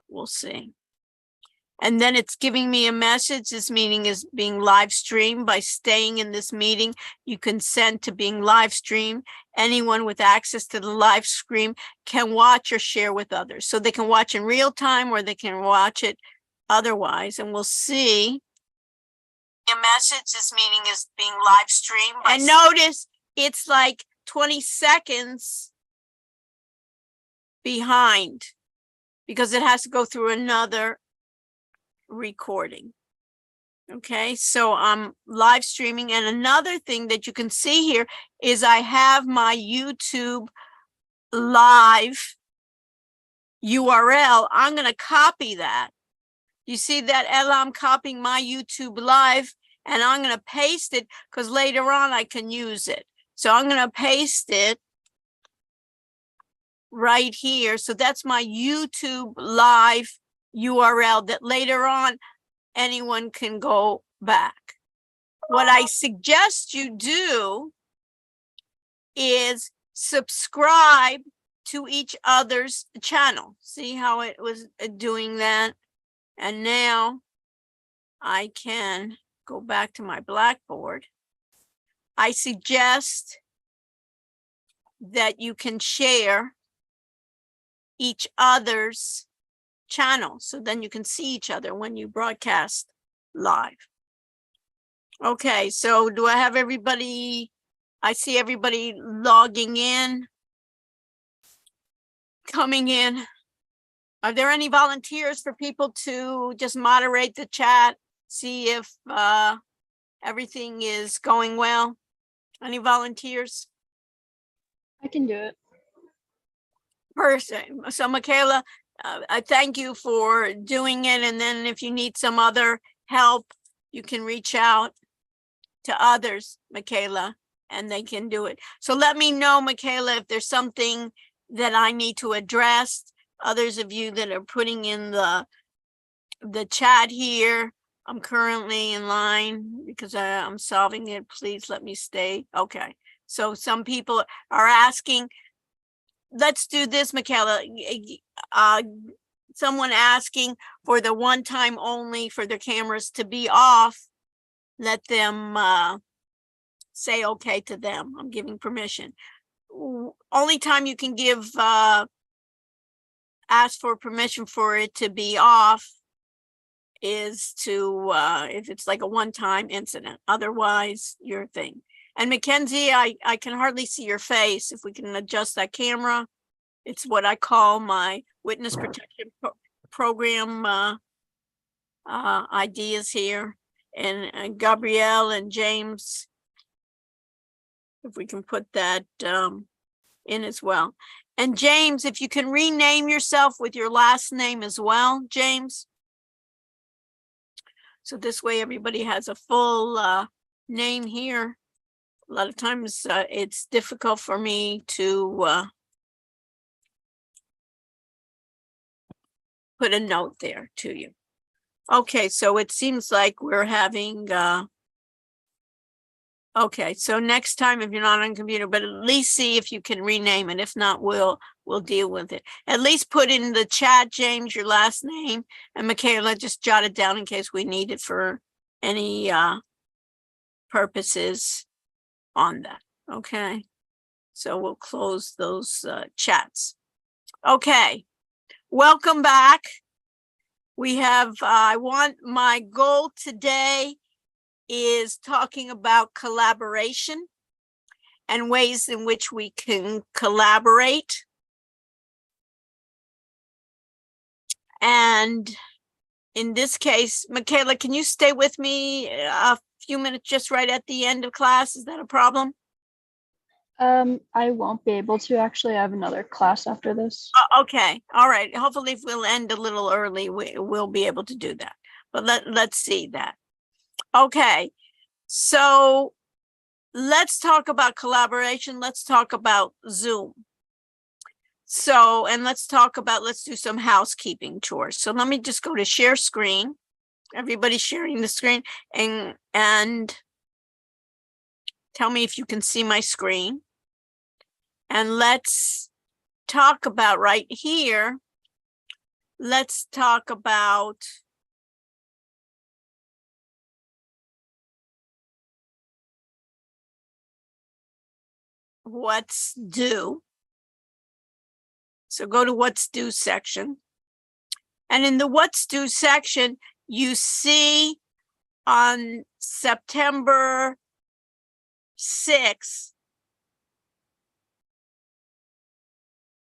We'll see. And then it's giving me a message. This meeting is being live streamed. By staying in this meeting, you consent to being live streamed. Anyone with access to the live stream can watch or share with others. So they can watch in real time or they can watch it otherwise. And we'll see. A message, this meeting is being live streamed. And notice it's like 20 seconds behind because it has to go through another recording. Okay, so I'm live streaming. And another thing that you can see here is I have my YouTube live URL. I'm going to copy that. You see that, Ella? I'm copying my YouTube live and I'm going to paste it because later on I can use it. So I'm going to paste it right here. So that's my YouTube live URL that later on anyone can go back. What I suggest you do is subscribe to each other's channel. See how it was doing that? And now I can go back to my Blackboard. I suggest that you can share each other's channel so then you can see each other when you broadcast live. Okay, so do I have everybody? I see everybody logging in, coming in. Are there any volunteers for people to just moderate the chat, see if everything is going well? Any volunteers? I can do it. Person. So Michaela, I thank you for doing it. And then if you need some other help, you can reach out to others, Michaela, and they can do it. So let me know, Michaela, if there's something that I need to address. Others of you that are putting in the chat here, I'm currently in line because I'm solving it. Please let me stay. Okay. So some people are asking, let's do this, Michaela. Someone asking for the one time only for their cameras to be off. Let them say okay to them. I'm giving permission. Only time you can give ask for permission for it to be off is to if it's like a one-time incident. Otherwise, your thing. And Mackenzie, I can hardly see your face. If we can adjust that camera, it's what I call my witness protection program ideas here. And Gabrielle and James, if we can put that in as well. And James, if you can rename yourself with your last name as well, James. So this way everybody has a full name here. A lot of times it's difficult for me to put a note there to you. Okay, so it seems like we're having okay, so next time if you're not on computer, but at least see if you can rename it. If not, we'll deal with it. At least put in the chat, James, your last name, and Michaela, just jot it down in case we need it for any purposes on that. Okay, so we'll close those chats. Okay, welcome back. We have, my goal today is talking about collaboration and ways in which we can collaborate. And in this case, Michaela, can you stay with me a few minutes just right at the end of class? Is that a problem? I won't be able to. Actually, I have another class after this. Okay. All right. Hopefully if we'll end a little early, we'll be able to do that. But let's see that. Okay. So let's talk about collaboration. Let's talk about Zoom. So, and let's do some housekeeping chores. So let me just go to share screen. Everybody's sharing the screen and tell me if you can see my screen. And let's talk about right here. let's talk about what's due. So go to what's due section. And in the what's due section, you see on September 6th,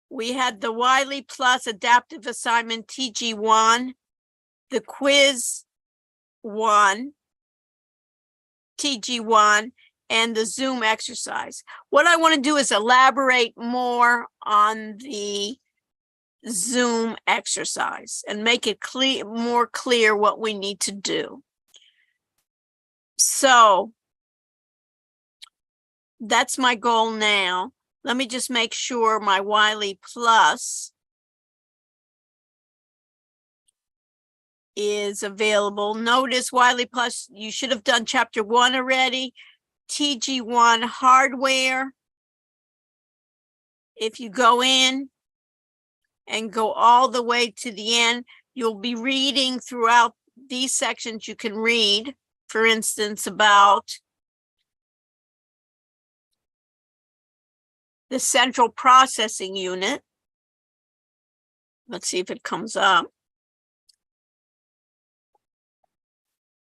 we had the Wiley Plus Adaptive Assignment TG1, the Quiz 1, TG1, and the Zoom exercise. What I want to do is elaborate more on the Zoom exercise and make it more clear what we need to do. So that's my goal now. Let me just make sure my Wiley Plus is available. Notice Wiley Plus, you should have done chapter 1 already. TG1 hardware. If you go in and go all the way to the end, you'll be reading throughout these sections. You can read, for instance, about the central processing unit. Let's see if it comes up.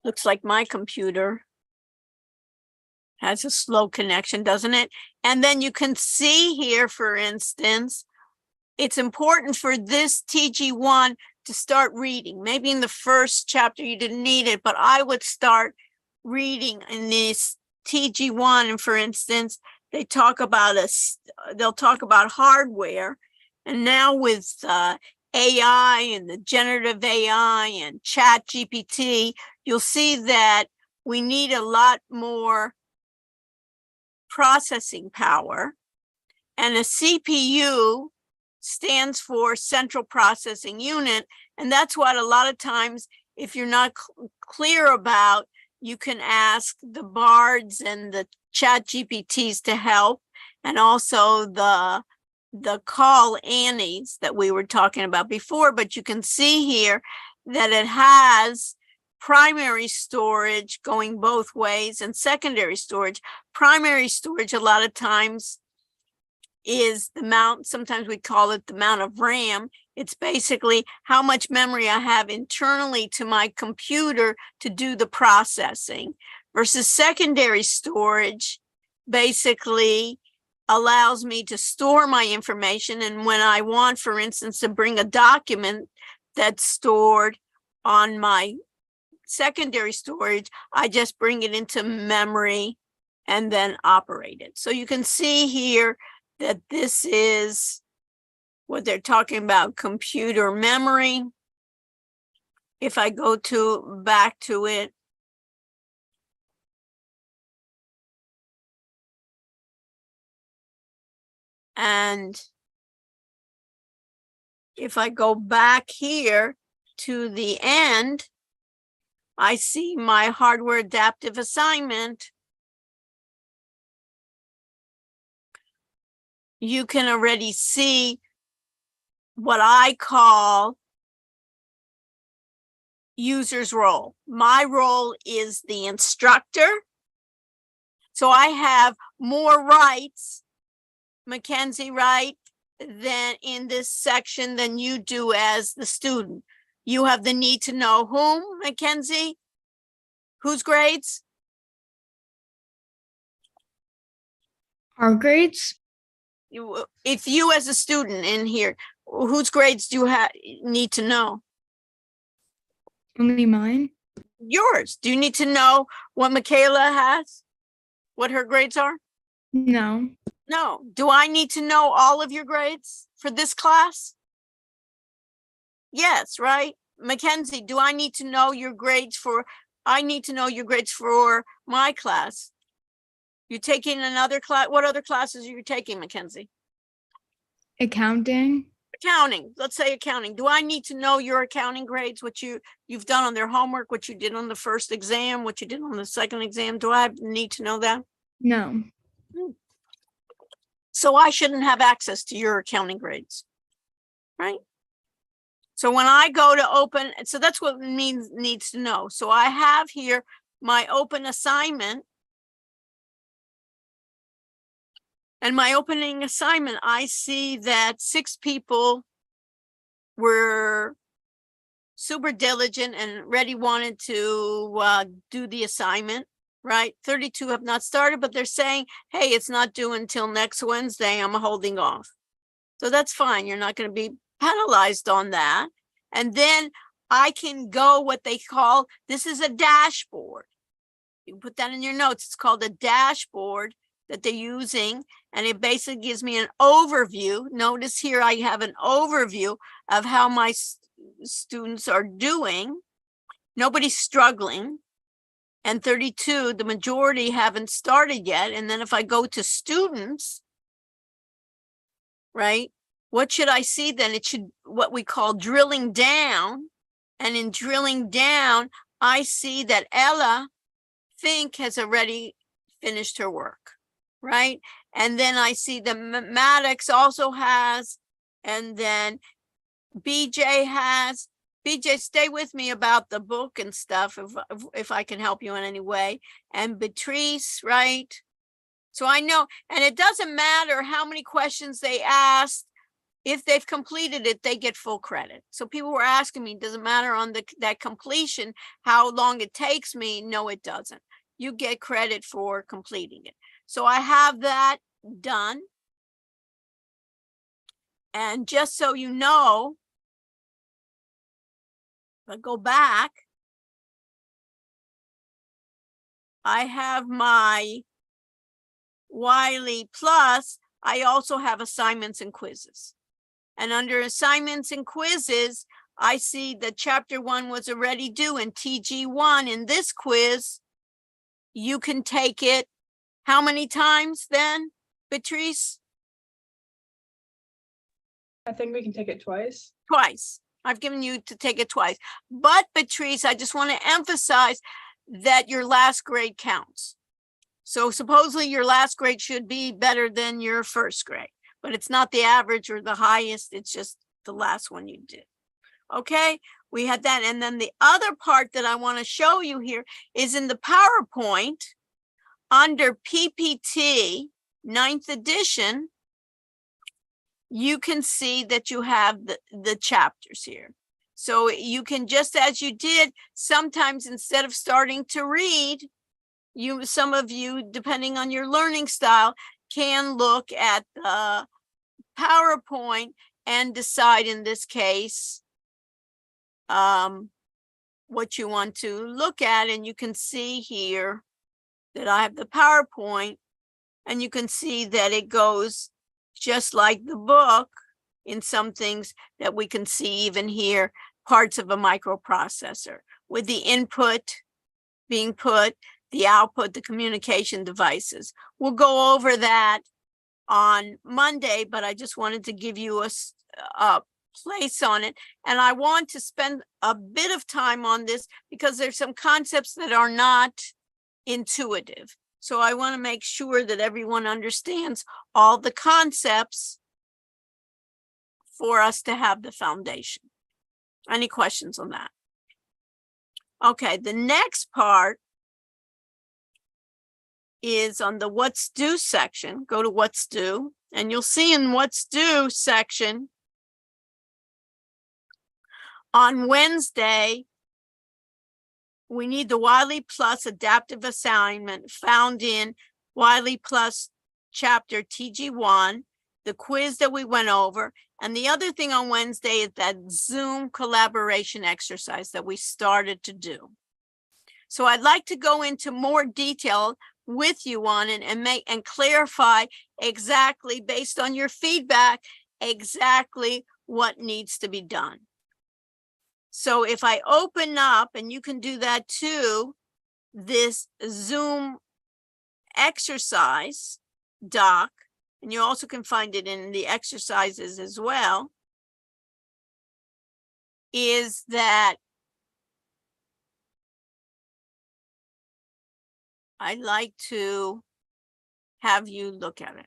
Looks like my computer has a slow connection, doesn't it? And then you can see here, for instance, it's important for this TG1 to start reading. Maybe in the first chapter you didn't need it, but I would start reading in this TG1. And for instance, they'll talk about hardware. And now with AI and the generative AI and chat GPT, you'll see that we need a lot more processing power. And a CPU stands for central processing unit. And that's what a lot of times, if you're not clear about, you can ask the bards and the chat GPTs to help. And also the call Annies that we were talking about before. But you can see here that it has primary storage going both ways and secondary storage. Primary storage, a lot of times, is the amount, sometimes we call it the amount of RAM. It's basically how much memory I have internally to my computer to do the processing, versus secondary storage basically allows me to store my information. And when I want, for instance, to bring a document that's stored on my secondary storage, I just bring it into memory and then operate it. So you can see here that this is what they're talking about, computer memory. If I go back to it, and if I go back here to the end, I see my hardware adaptive assignment. You can already see what I call user's role. My role is the instructor. So I have more rights, Mackenzie, right, than in this section than you do as the student. You have the need to know whom, Mackenzie? Whose grades? Our grades? If you as a student in here, whose grades do you need to know? Only mine? Yours. Do you need to know what Michaela has? What her grades are? No. No. Do I need to know all of your grades for this class? Yes, right? Mackenzie, do I need to know your grades for, I need to know your grades for my class. You're taking another class. What other classes are you taking, Mackenzie? Accounting? Accounting. Let's say accounting. Do I need to know your accounting grades, what you've done on their homework, what you did on the first exam, what you did on the second exam? Do I need to know that? No. So I shouldn't have access to your accounting grades, right? So when I go to open, so that's what it needs to know. So I have here my open assignment. And my opening assignment, I see that 6 people were super diligent and wanted to do the assignment, right? 32 have not started, but they're saying, hey, it's not due until next Wednesday. I'm holding off. So that's fine. You're not going to be penalized on that. And then I can go what they call, this is a dashboard. You can put that in your notes. It's called a dashboard that they're using. And it basically gives me an overview. Notice here I have an overview of how my students are doing. Nobody's struggling. And 32, the majority haven't started yet. And then if I go to students, right, what should I see then? It should, what we call drilling down. And in drilling down, I see that Ella Fink has already finished her work, right? And then I see the Maddox also has, and then BJ has. BJ, stay with me about the book and stuff if I can help you in any way. And Beatrice, right? So I know, and it doesn't matter how many questions they asked. If they've completed it, they get full credit. So people were asking me, does it matter on that completion, how long it takes me? No, it doesn't. You get credit for completing it. So I have that done. And just so you know, if I go back, I have my Wiley Plus. I also have assignments and quizzes. And under assignments and quizzes, I see that chapter 1 was already due in TG1. In this quiz, you can take it how many times then, Beatrice? I think we can take it twice. Twice. I've given you to take it twice. But Beatrice, I just want to emphasize that your last grade counts. So supposedly your last grade should be better than your first grade, but it's not the average or the highest. It's just the last one you did. Okay, we had that. And then the other part that I want to show you here is in the PowerPoint under PPT 9th edition. You can see that you have the chapters here. So you can, just as you did, sometimes instead of starting to read, some of you, depending on your learning style, can look at the PowerPoint and decide in this case what you want to look at. And you can see here that I have the PowerPoint, and you can see that it goes just like the book in some things that we can see even here, parts of a microprocessor with the input being put, the output, the communication devices. We'll go over that on Monday, but I just wanted to give you a place on it. And I want to spend a bit of time on this because there's some concepts that are not intuitive. So I want to make sure that everyone understands all the concepts for us to have the foundation. Any questions on that? Okay, the next part is on the what's due section. Go to what's due, and you'll see in what's due section on Wednesday, we need the Wiley Plus adaptive assignment found in Wiley Plus chapter TG1, the quiz that we went over. And the other thing on Wednesday is that Zoom collaboration exercise that we started to do. So I'd like to go into more detail with you on it and clarify exactly, based on your feedback, exactly what needs to be done. So if I open up, and you can do that too, this Zoom exercise doc, and you also can find it in the exercises as well, is that I'd like to have you look at it.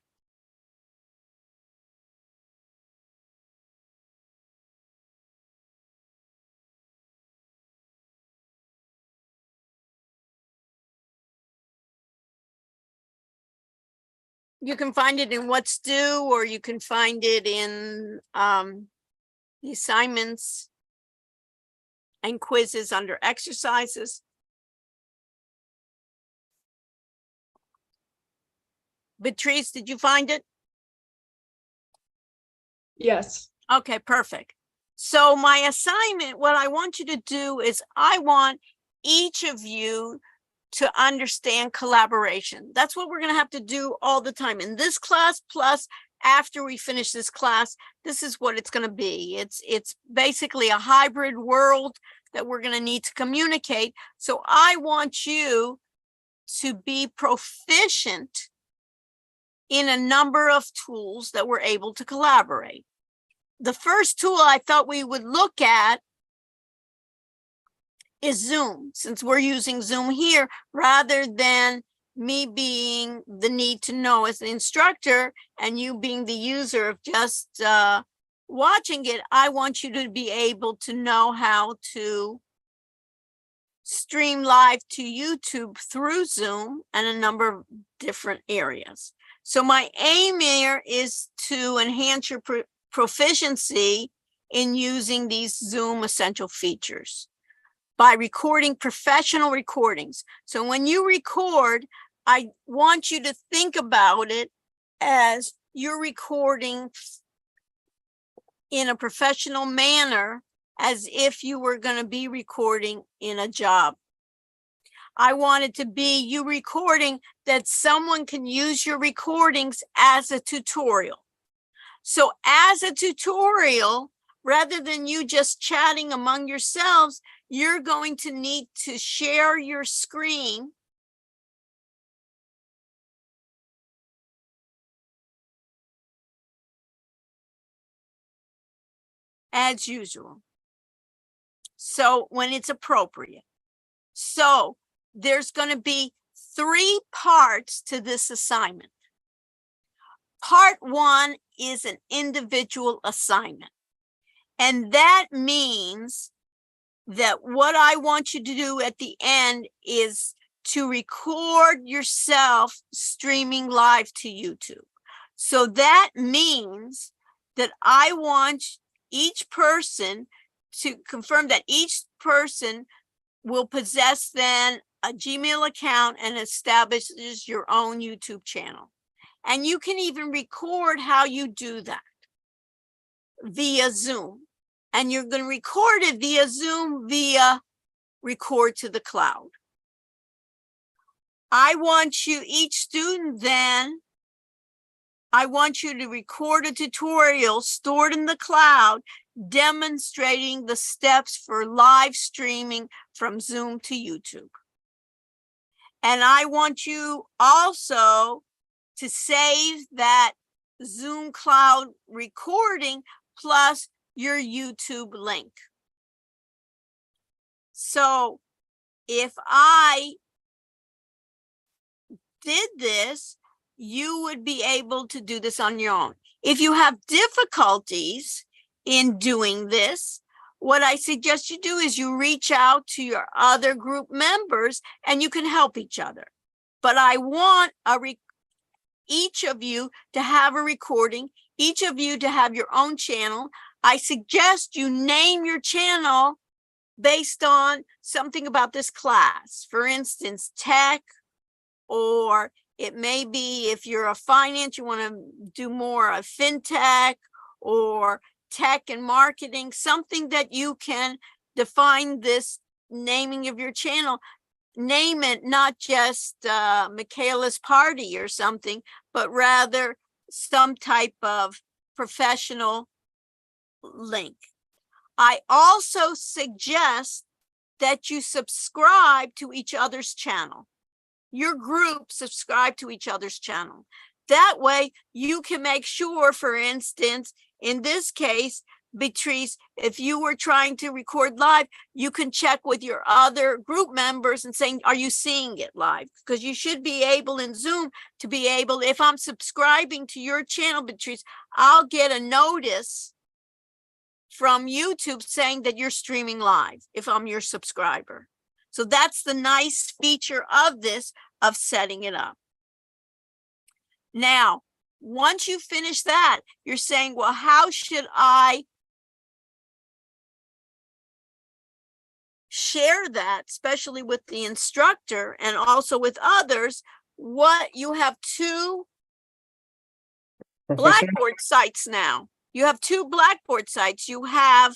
You can find it in what's due, or you can find it in the assignments and quizzes under exercises. Beatrice, did you find it? Yes. Okay, perfect. So my assignment, what I want you to do is I want each of you to understand collaboration. That's what we're going to have to do all the time in this class, plus after we finish this class. This is what it's going to be. It's basically a hybrid world that we're going to need to communicate. So I want you to be proficient in a number of tools that we're able to collaborate. The first tool I thought we would look at is Zoom, since we're using Zoom here, rather than me being the need to know as an instructor and you being the user of just watching it. I want you to be able to know how to stream live to YouTube through Zoom and a number of different areas. So my aim here is to enhance your proficiency in using these Zoom essential features by recording professional recordings. So when you record, I want you to think about it as you're recording in a professional manner, as if you were going to be recording in a job. I want it to be you recording that someone can use your recordings as a tutorial. So as a tutorial, rather than you just chatting among yourselves, you're going to need to share your screen as usual. So when it's appropriate. So there's going to be 3 parts to this assignment. Part 1 is an individual assignment. And that means that what I want you to do at the end is to record yourself streaming live to YouTube. So that means that I want each person to confirm that each person will possess then a Gmail account and establishes your own YouTube channel. And you can even record how you do that via Zoom. And you're going to record it via Zoom, via record to the cloud. I want you, each student then, I want you to record a tutorial stored in the cloud demonstrating the steps for live streaming from Zoom to YouTube. And I want you also to save that Zoom cloud recording plus your YouTube link. So if I did this, you would be able to do this on your own. If you have difficulties in doing this, what I suggest you do is you reach out to your other group members and you can help each other. But I want each of you to have a recording, each of you to have your own channel. I suggest you name your channel based on something about this class. For instance, tech, or it may be if you're a finance, you want to do more of fintech or tech and marketing, something that you can define this naming of your channel. Name it not just Michaela's Party or something, but rather some type of professional link. I also suggest that you subscribe to each other's channel. Your group subscribe to each other's channel. That way you can make sure, for instance, in this case, Beatrice, if you were trying to record live, you can check with your other group members and saying, are you seeing it live? Because you should be able in Zoom to be able, if I'm subscribing to your channel, Beatrice, I'll get a notice from YouTube saying that you're streaming live if I'm your subscriber. So that's the nice feature of this, of setting it up. Now, once you finish that, you're saying, well, how should I share that, especially with the instructor and also with others? What you have two Professor? Blackboard sites now. You have two Blackboard sites. You have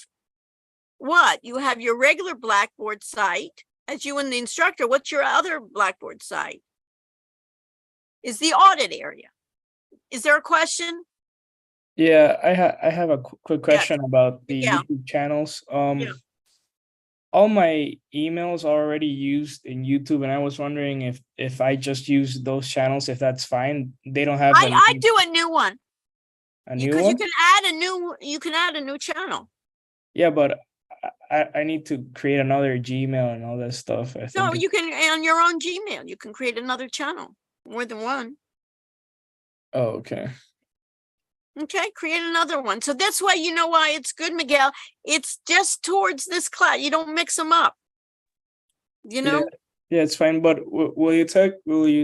what? You have your regular Blackboard site as you and the instructor. What's your other Blackboard site? Is the audit area. Is there a question? Yeah, I have a quick question about the Yeah. YouTube channels. Yeah. All my emails are already used in YouTube, and I was wondering if I just use those channels, if that's fine. They don't have I do a new one. a new Because one. you can add a new channel. Yeah, but I need to create another Gmail and all that stuff. I No, think. you can, on your own Gmail, you can create another channel, more than one. Oh, okay. Okay, create another one. So that's why, you know why it's good, Miguel. It's just towards this class. You don't mix them up. You know? Yeah, it's fine. But will you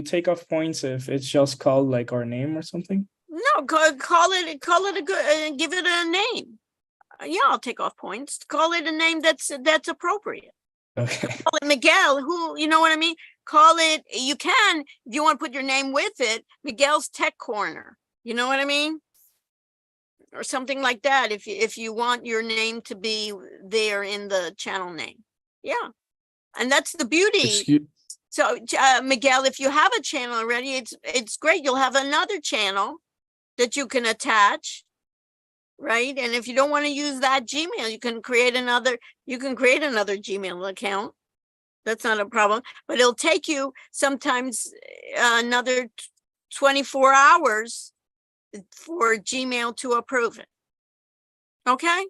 take off points if it's just called like our name or something? No, call it a good, give it a name. Yeah, I'll take off points. Call it a name that's appropriate. Okay. Call it Miguel, who, you know what I mean? Call it, you can, if you want to put your name with it, Miguel's Tech Corner. You know what I mean? Or something like that, if you want your name to be there in the channel name. Yeah. And that's the beauty. So Miguel, if you have a channel already, it's great. You'll have another channel that you can attach, right? And if you don't want to use that Gmail, you can create another Gmail account. That's not a problem, but it'll take you sometimes another 24 hours for Gmail to approve it. Okay?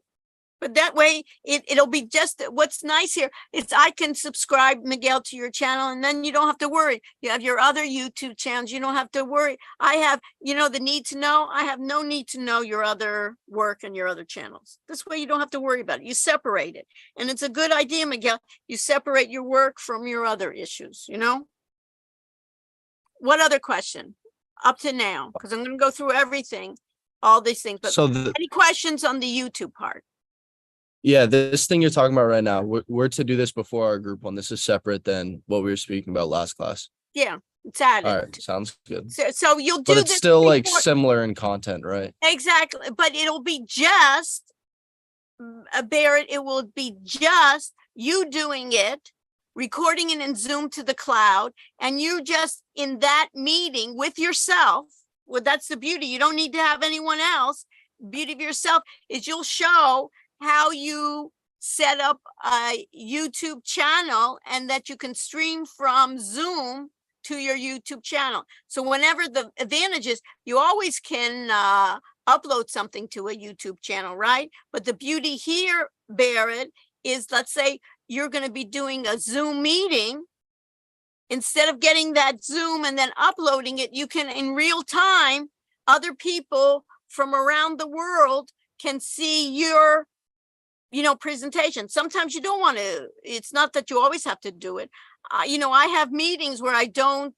But that way it'll be just, what's nice here is I can subscribe, Miguel, to your channel, and then you don't have to worry. You have your other YouTube channels. You don't have to worry. I have, the need to know. I have no need to know your other work and your other channels. This way you don't have to worry about it. You separate it. And it's a good idea, Miguel. You separate your work from your other issues, What other question? Up to now, because I'm going to go through everything, all these things. But any questions on the YouTube part? Yeah, this thing you're talking about right now, we're to do this before our group one. This is separate than what we were speaking about last class. Yeah, it's added. All right, sounds good. So you'll do But this it's still like before- similar in content, right? Exactly, but it'll be just, Barrett, it will be just you doing it, recording it in Zoom to the cloud, and you just in that meeting with yourself. Well, that's the beauty. You don't need to have anyone else. Beauty of yourself is you'll show how you set up a YouTube channel and that you can stream from Zoom to your YouTube channel. So whenever the advantage is, you always can upload something to a YouTube channel, right? But the beauty here, Barrett, is let's say you're going to be doing a Zoom meeting. Instead of getting that Zoom and then uploading it, you can in real time, other people from around the world can see your presentation. Sometimes you don't want to, it's not that you always have to do it. I have meetings where I don't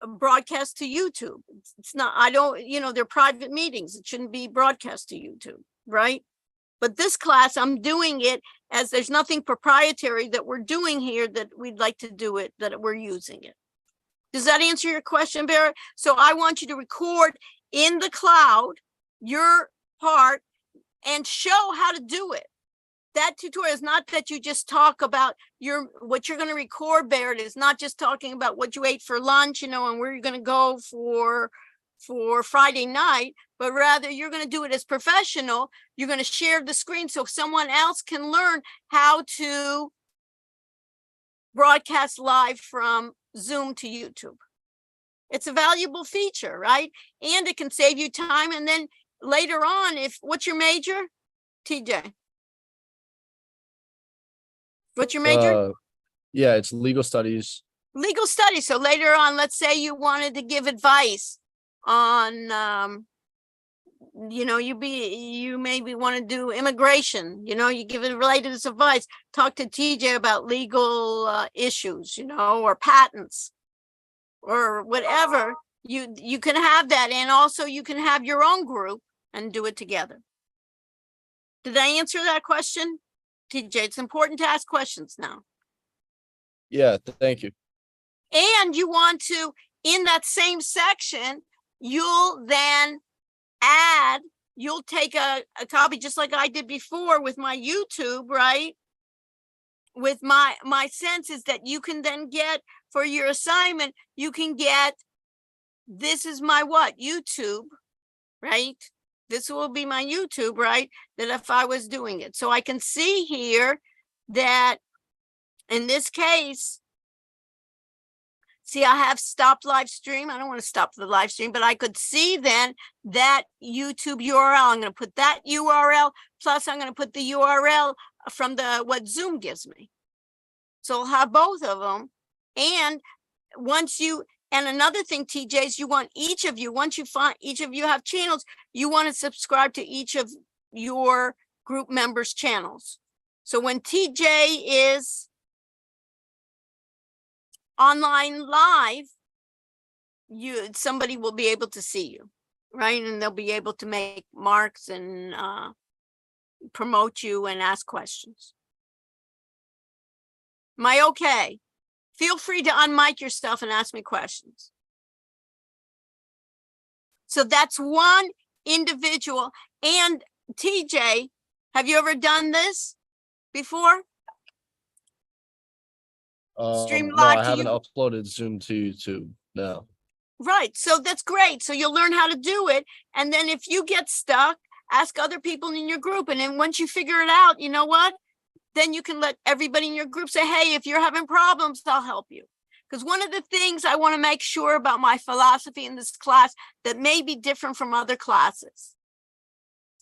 broadcast to YouTube. It's not, I don't, they're private meetings. It shouldn't be broadcast to YouTube, right? But this class, I'm doing it as there's nothing proprietary that we're doing here that we'd like to do it, that we're using it. Does that answer your question, Barrett? So I want you to record in the cloud your part and show how to do it. That tutorial is not that you just talk about what you're going to record, Barrett, is not just talking about what you ate for lunch, and where you're going to go for Friday night, but rather you're going to do it as professional. You're going to share the screen so someone else can learn how to broadcast live from Zoom to YouTube. It's a valuable feature, right? And it can save you time. And then later on, what's your major, TJ? What's your major? Yeah, it's legal studies. Legal studies. So later on, let's say you wanted to give advice on, you maybe want to do immigration, you give it related advice, talk to TJ about legal issues, or patents or whatever. You can have that, and also you can have your own group and do it together. Did I answer that question? TJ, it's important to ask questions now. Yeah, thank you. And you want to, in that same section, you'll then add, you'll take a copy, just like I did before with my YouTube, right? With my sense is that you can then get, for your assignment, you can get, this is my what? YouTube, right? This will be my YouTube, right? That if I was doing it. So I can see here that in this case, see, I have stopped live stream. I don't want to stop the live stream, but I could see then that YouTube URL. I'm going to put that URL, plus I'm going to put the URL from what Zoom gives me. So I'll have both of them. And once you, and another thing, TJ, is you want each of you, once you find each of you have channels, you want to subscribe to each of your group members' channels. So when TJ is online live, somebody will be able to see you, right? And they'll be able to make marks and promote you and ask questions. Am I okay? Feel free to unmic yourself and ask me questions. So that's one individual. And TJ, have you ever done this before? Stream No, live I to haven't you? uploaded Zoom to YouTube. No. Right. So that's great. So you'll learn how to do it. And then if you get stuck, ask other people in your group. And then once you figure it out, you know what? Then you can let everybody in your group say, hey, if you're having problems, I'll help you. Because one of the things I want to make sure about my philosophy in this class that may be different from other classes,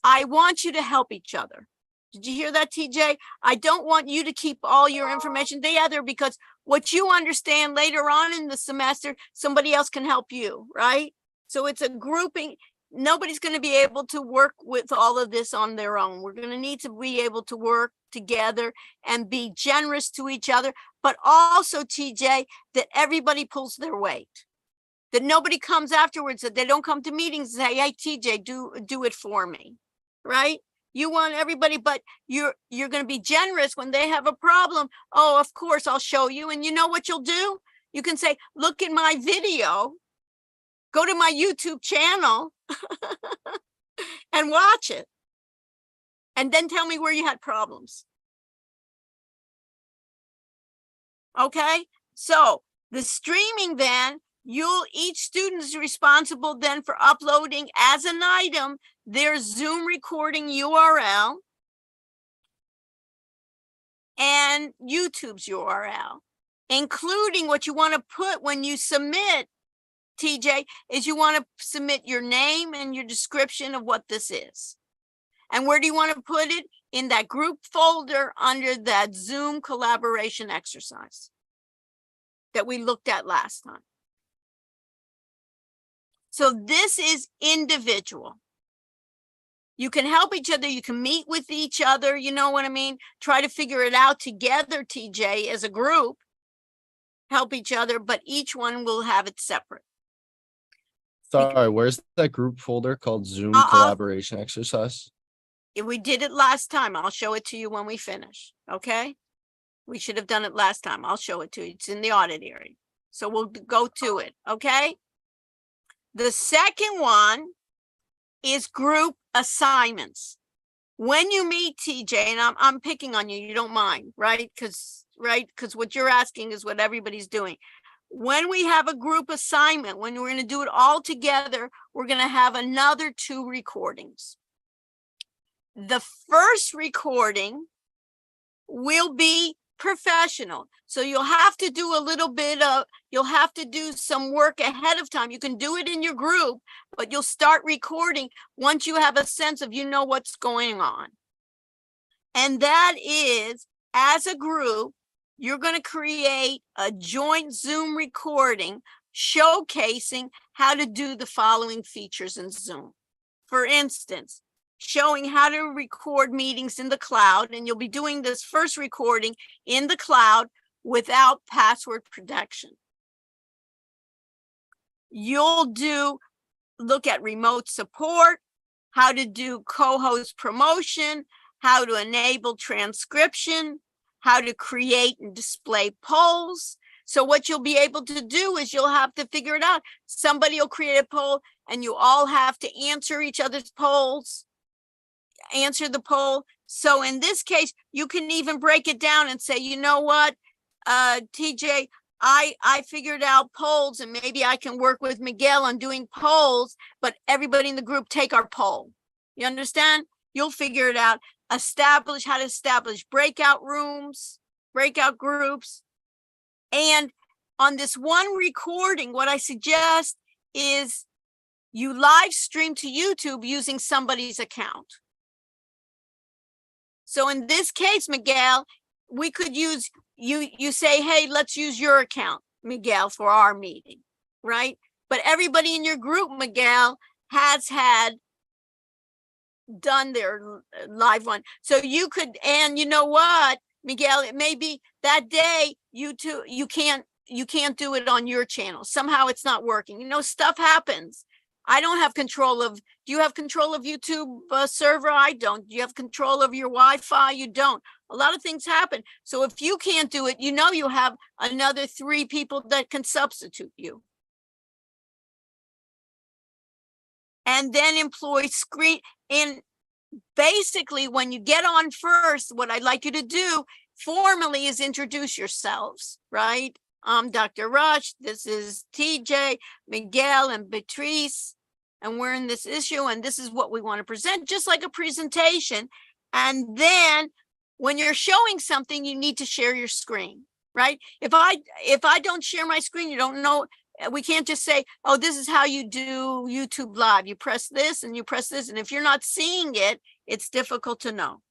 I want you to help each other. Did you hear that, TJ? I don't want you to keep all your information together, because what you understand later on in the semester, somebody else can help you, right? So it's a grouping. Nobody's going to be able to work with all of this on their own. We're going to need to be able to work together and be generous to each other, but also, TJ, that everybody pulls their weight. That nobody comes afterwards, that they don't come to meetings and say, hey, TJ, do it for me, right? You want everybody, but you're going to be generous when they have a problem. Oh, of course, I'll show you. And you know what you'll do? You can say, look at my video, go to my YouTube channel and watch it. And then tell me where you had problems. Okay, so the streaming then, each student is responsible then for uploading as an item their Zoom recording URL and YouTube's URL, including what you want to put when you submit, TJ, is you want to submit your name and your description of what this is. And where do you want to put it? In that group folder under that Zoom collaboration exercise that we looked at last time. So this is individual. You can help each other. You can meet with each other. You know what I mean? Try to figure it out together, TJ, as a group. Help each other, but each one will have it separate. Sorry, where's that group folder called Zoom Uh-uh. collaboration exercise? We did it last time. I'll show it to you when we finish. Okay. We should have done it last time. I'll show it to you. It's in the audit area. So we'll go to it. Okay. The second one is group assignments. When you meet, TJ, and I'm picking on you, you don't mind, right? Because what you're asking is what everybody's doing. When we have a group assignment, when we're going to do it all together, we're going to have another 2 recordings. The first recording will be professional. So you'll have to do you'll have to do some work ahead of time. You can do it in your group, but you'll start recording once you have a sense of, what's going on. And that is, as a group, you're going to create a joint Zoom recording showcasing how to do the following features in Zoom. For instance, showing how to record meetings in the cloud, and you'll be doing this first recording in the cloud without password protection. you'll look at remote support, how to do co-host promotion, how to enable transcription, how to create and display polls. So what you'll be able to do is you'll have to figure it out. Somebody will create a poll and you all have to answer each other's polls, answer the poll. So in this case, you can even break it down and say, you know what, TJ, I figured out polls and maybe I can work with Miguel on doing polls, but everybody in the group take our poll. You understand? You'll figure it out. How to establish breakout rooms, breakout groups. And on this one recording, what I suggest is you live stream to YouTube using somebody's account. So in this case, Miguel, we could use, you say, hey, let's use your account, Miguel, for our meeting, right? But everybody in your group, Miguel, has done their live one. So you could, and you know what, Miguel, it may be that day you can't do it on your channel. Somehow it's not working. You know, stuff happens. I don't have control of, do you have control of YouTube server? I don't. Do you have control of your Wi-Fi? You don't. A lot of things happen. So if you can't do it, you know, you have another 3 people that can substitute you. And then employ screen. And basically, when you get on first, what I'd like you to do formally is introduce yourselves, right? I'm Dr. Rush. This is TJ, Miguel, and Beatrice. And we're in this issue, and this is what we want to present, just like a presentation. And then when you're showing something, you need to share your screen, right? If I don't share my screen, you don't know. We can't just say, oh, this is how you do YouTube Live. You press this and you press this. And if you're not seeing it, it's difficult to know.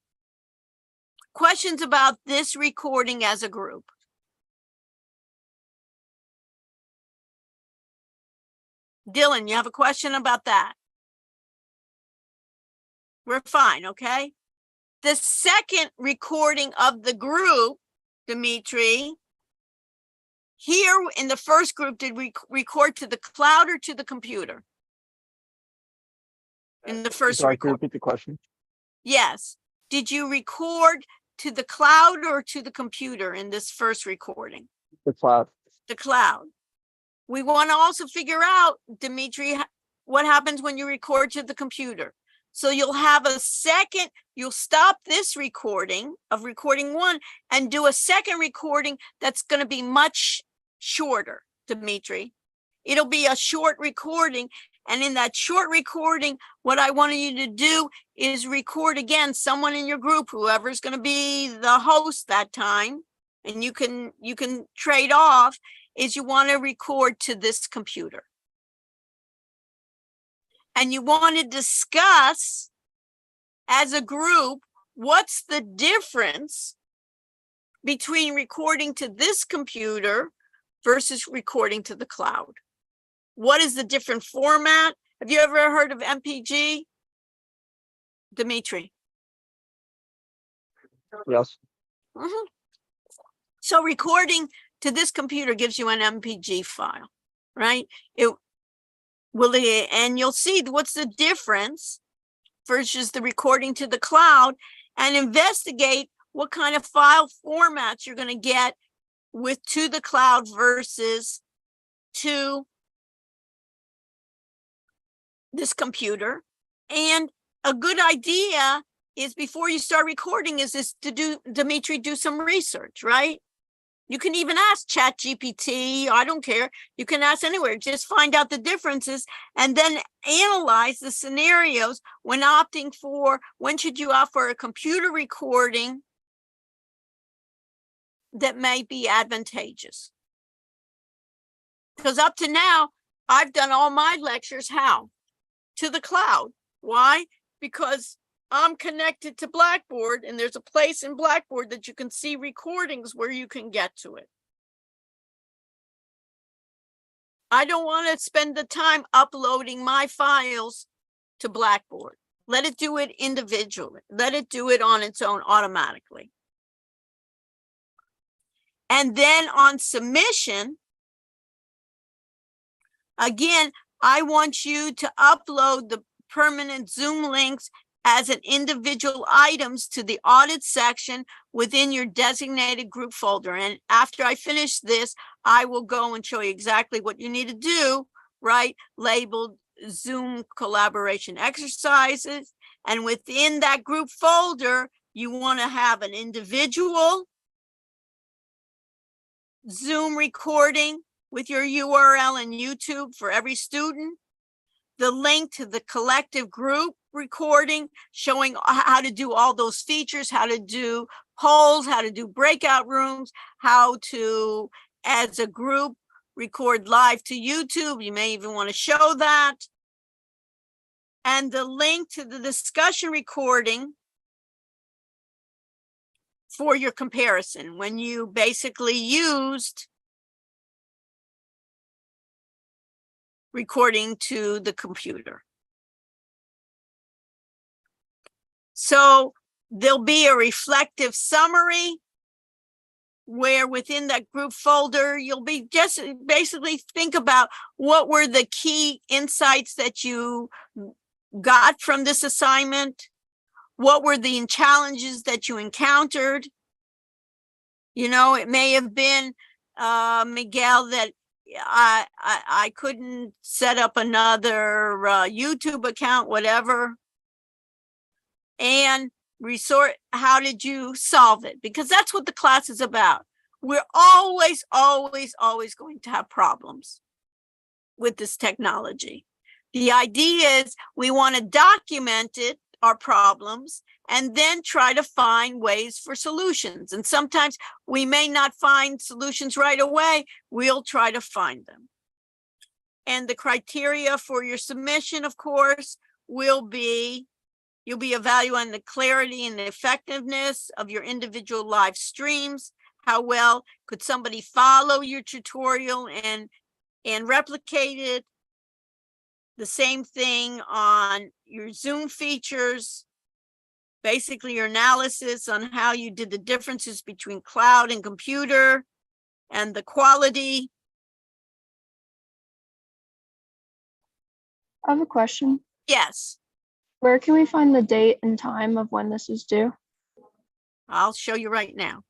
Questions about this recording as a group? Dylan, you have a question about that? We're fine, okay? The second recording of the group, Dimitri, here in the first group, did we record to the cloud or to the computer? In the first Sorry, can you record. repeat the question? Yes. Did you record to the cloud or to the computer in this first recording? The cloud. The cloud. We want to also figure out, Dimitri, what happens when you record to the computer. So you'll have a second, you'll stop this recording of recording 1 and do a second recording that's going to be much shorter, Dimitri. It'll be a short recording. And in that short recording, what I wanted you to do is record again someone in your group, whoever's going to be the host that time. And you can trade off, is you want to record to this computer. And you want to discuss as a group, what's the difference between recording to this computer versus recording to the cloud? What is the different format? Have you ever heard of MPG? Dimitri? Yes. Mm-hmm. So recording to this computer gives you an MPG file, right? And you'll see what's the difference versus the recording to the cloud, and investigate what kind of file formats you're going to get with to the cloud versus to this computer. And a good idea is, before you start recording, is to do some research, right? You can even ask ChatGPT, I don't care. You can ask anywhere, just find out the differences and then analyze the scenarios when opting for, when should you opt for a computer recording that may be advantageous. Because up to now, I've done all my lectures, how? To the cloud. Why? Because I'm connected to Blackboard, and there's a place in Blackboard that you can see recordings where you can get to it. I don't want to spend the time uploading my files to Blackboard. Let it do it individually. Let it do it on its own automatically. And then on submission, Again, I want you to upload the permanent Zoom links as an individual items to the audit section within your designated group folder. And after I finish this, I will go and show you exactly what you need to do, right? Labeled Zoom collaboration exercises. And within that group folder, you want to have an individual Zoom recording with your URL and YouTube for every student, the link to the collective group recording showing how to do all those features, how to do polls, how to do breakout rooms, how to, as a group, record live to YouTube. You may even want to show that. And the link to the discussion recording for your comparison when you basically used recording to the computer. So there'll be a reflective summary where within that group folder, you'll be just basically think about what were the key insights that you got from this assignment. What were the challenges that you encountered? You know, it may have been, Miguel, that I couldn't set up another YouTube account, whatever. And how did you solve it? Because that's what the class is about. We're always going to have problems with this technology. The idea is we want to document it, our problems, and then try to find ways for solutions. And sometimes we may not find solutions right away. We'll try to find them. And the criteria for your submission, of course, will be, you'll be evaluating the clarity and the effectiveness of your individual live streams. How well could somebody follow your tutorial and replicate it? The same thing on your Zoom features, basically your analysis on how you did the differences between cloud and computer and the quality. I have a question. Yes, Where can we find the date and time of when this is due? I'll show you right now.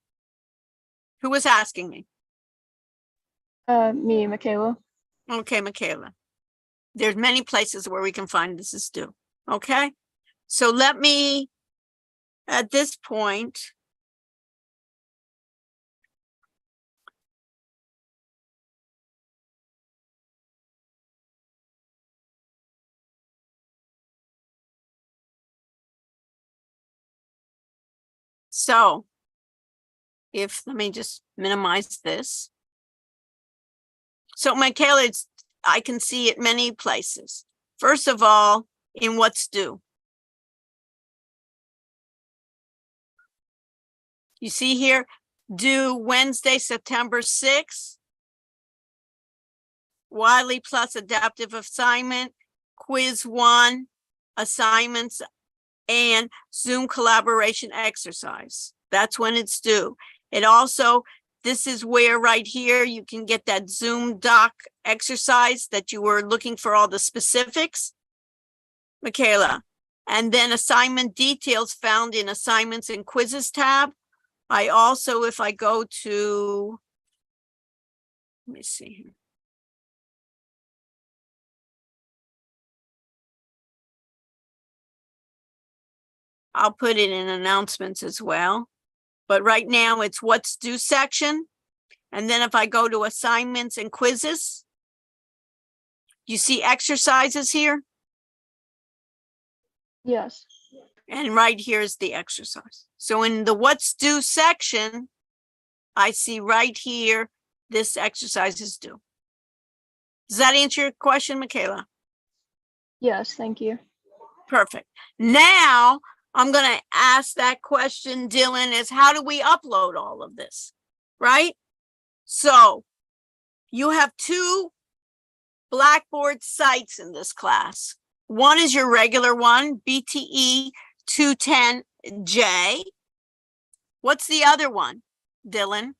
Who was asking me? Me, Michaela. Okay, Michaela. There's many places where we can find this is due. Okay, so let me, at this point, so let me just minimize this. So Michaela, I can see it many places. First of all, in what's due. You see here, due Wednesday, September 6th. Wiley plus adaptive assignment, quiz 1, assignments, and Zoom collaboration exercise. That's when it's due. It also, this is where right here you can get that Zoom doc exercise that you were looking for all the specifics, Michaela. And then assignment details found in assignments and quizzes tab. I also, if I go to, let me see here. I'll put it in announcements as well. But right now it's what's due section. And then if I go to assignments and quizzes, you see exercises here. Yes. And right here is the exercise. So in the what's due section, I see right here, this exercise is due. Does that answer your question, Michaela? Yes, thank you. Perfect. Now I'm going to ask that question, Dylan, is how do we upload all of this, right? So you have 2 Blackboard sites in this class. One is your regular one, BTE210-J. What's the other one, Dylan?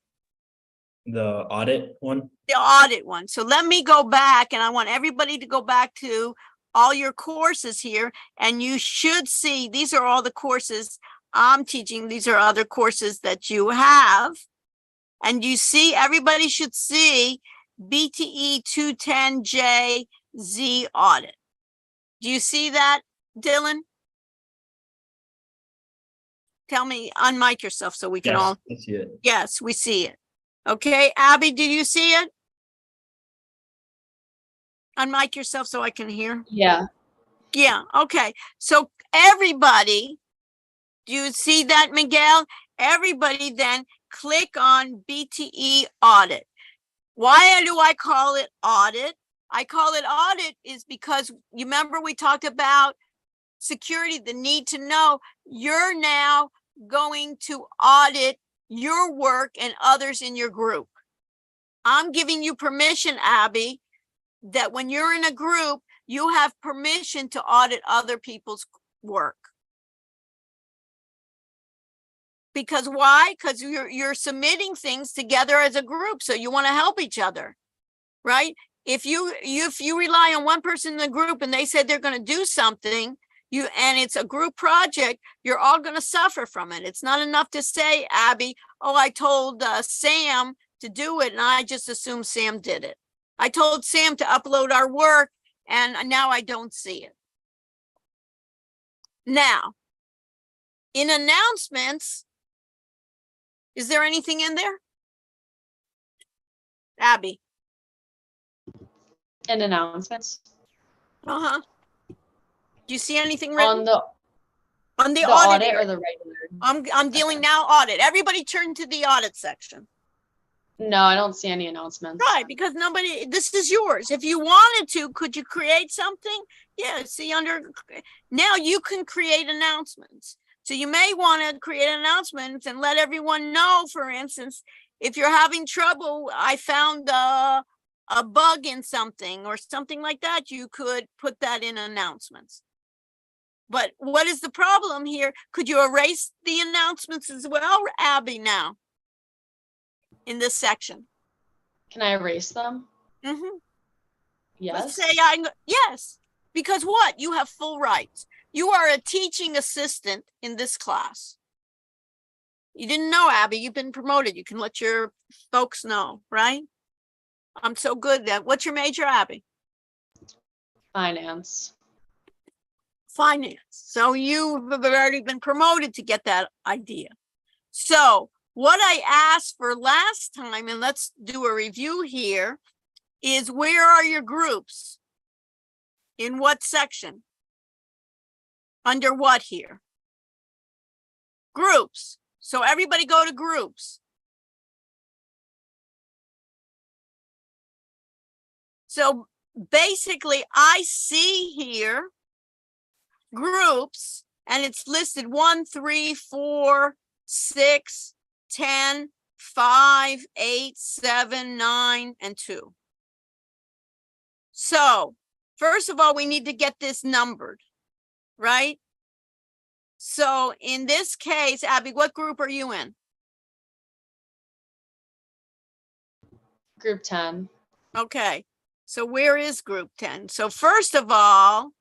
The audit one? The audit one. So let me go back, and I want everybody to go back to all your courses here, and you should see, these are all the courses I'm teaching. These are other courses that you have. And you see, everybody should see BTE210-J Z audit. Do you see that, Dylan? Tell me, unmic yourself so we can Yes, all, I see it. yes, we see it. Okay, Abby, do you see it? Unmic yourself so I can hear. Yeah. Yeah, okay. So everybody, do you see that, Miguel? Everybody then click on BTE audit. Why do I call it audit? I call it audit is because you remember we talked about security, the need to know. You're now going to audit your work and others in your group. I'm giving you permission, Abby, that when you're in a group, you have permission to audit other people's work. Because why? Because you're submitting things together as a group, so you want to help each other, right? If you rely on one person in the group and they said they're going to do something, and it's a group project, you're all going to suffer from it. It's not enough to say, Abby, oh, I told Sam to do it, and I just assumed Sam did it. I told Sam to upload our work, and now I don't see it. Now, in announcements, is there anything in there? Abby? And announcements Uh-huh. Do you see anything written? On the the audit audit area. or the regular? I'm dealing now audit. Everybody turn to the audit section. No, I don't see any announcements. Right, because nobody, this is yours. If you wanted to, could you create something? Yeah, see now you can create announcements. So you may want to create announcements and let everyone know, for instance, if you're having trouble, I found a bug in something or something like that, you could put that in announcements. But what is the problem here? Could you erase the announcements as well, Abby, now? In this section? Can I erase them? Mm-hmm. Yes. Let's say yes, because what? You have full rights. You are a teaching assistant in this class. You didn't know, Abby, you've been promoted. You can let your folks know, right? I'm so good at, what's your major, Abby? Finance. Finance. So you've already been promoted to get that idea. So what I asked for last time, and let's do a review here, is where are your groups? In what section? Under what here? Groups. So everybody go to groups. So basically I see here groups, and it's listed 1, 3, 4, 6, 10, 5, 8, 7, 9, and 2. So first of all, we need to get this numbered, right? So in this case, Abby, what group are you in? Group 10. Okay, so where is group 10? So first of all,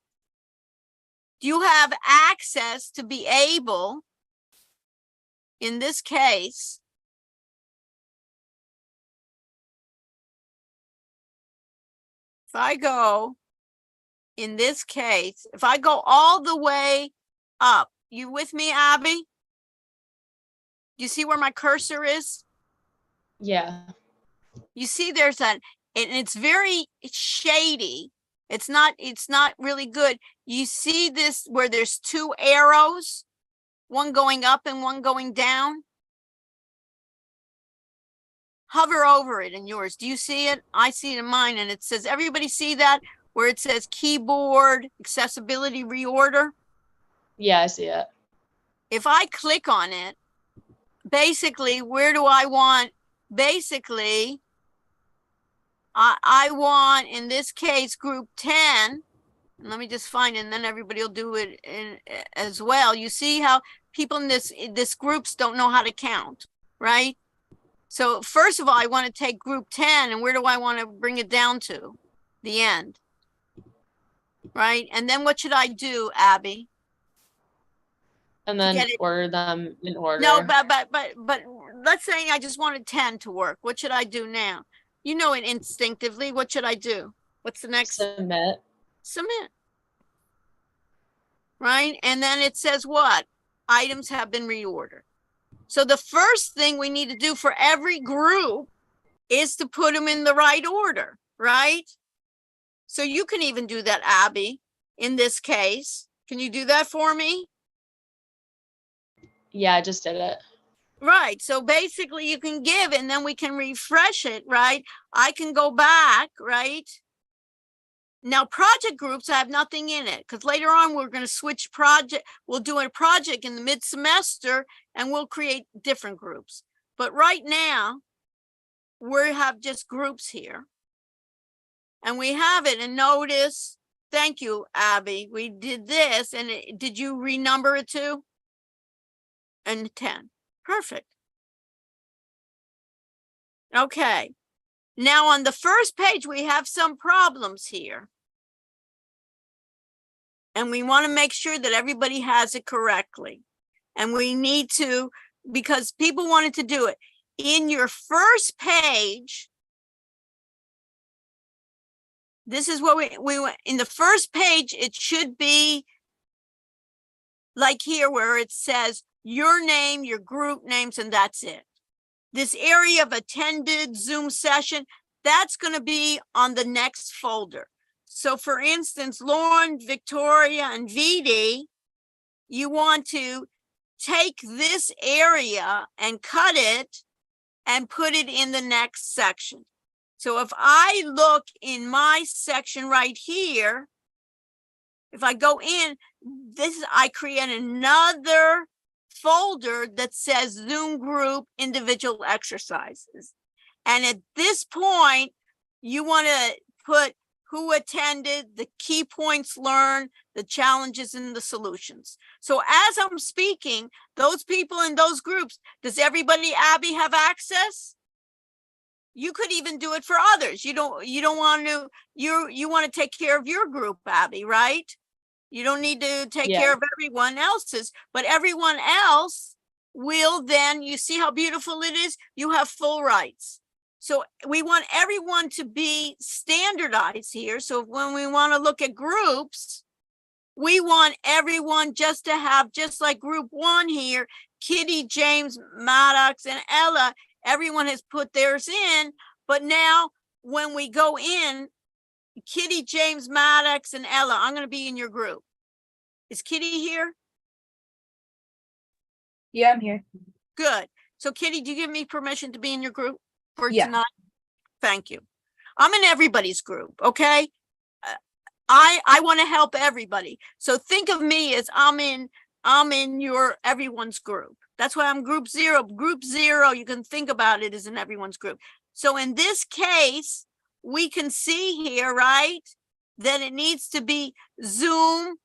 you have access to be able, in this case, if I go, in this case, if I go all the way up, you with me, Abby? You see where my cursor is? Yeah. You see there's and it's very shady. It's not really good. You see this where there's 2 arrows, one going up and one going down? Hover over it in yours. Do you see it? I see it in mine, and it says, everybody see that where it says keyboard accessibility reorder? Yeah, I see it. If I click on it, basically, where do I want? Basically, I want, in this case, group 10. And let me just find it, and then everybody will do it as well. You see how people in this groups don't know how to count, right? So first of all, I want to take group 10 and where do I want to bring it down to? The end. Right? And then what should I do, Abby? And To then get it- order them in order. No, but let's say I just wanted 10 to work. What should I do now? You know it instinctively. What should I do? What's the next? Submit. Submit. Right? And then it says what? Items have been reordered. So the first thing we need to do for every group is to put them in the right order, right? So you can even do that, Abby, in this case. Can you do that for me? Yeah, I just did it. Right. So basically you can give and then we can refresh it, right? I can go back, right? Now project groups have nothing in it because later on we're going to switch project. We'll do a project in the mid-semester and we'll create different groups. But right now we have just groups here. And we have it and notice, thank you, Abby. We did this and did you renumber it too? And 10. Perfect. Okay. Now on the first page, we have some problems here. And we want to make sure that everybody has it correctly. And we need to, because people wanted to do it. In your first page, this is what we went in the first page, it should be like here where it says your name, your group names, and that's it. This area of attended Zoom session, that's going to be on the next folder. So for instance, Lauren, Victoria, and Vidi, you want to take this area and cut it and put it in the next section. So if I look in my section right here, if I go in, I create another folder that says Zoom group individual exercises. And at this point, you want to put who attended, the key points learned, the challenges and the solutions. So as I'm speaking, those people in those groups, does everybody, Abby, have access? You could even do it for others. You don't want to, you want to take care of your group, Abby, right? You don't need to take care of everyone else's, but everyone else will then, you see how beautiful it is? You have full rights. So we want everyone to be standardized here. So when we want to look at groups, we want everyone just to have, just like group 1 here, Kitty, James, Maddox, and Ella, everyone has put theirs in, but now when we go in, Kitty, James, Maddox, and Ella, I'm going to be in your group. Is Kitty here? Yeah, I'm here. Good. So Kitty, do you give me permission to be in your group for Yeah. tonight? Thank you. I'm in everybody's group, okay? I want to help everybody. So think of me as I'm in your everyone's group. That's why I'm group 0. Group 0, you can think about it as in everyone's group. So in this case, we can see here, right, that it needs to be Zoom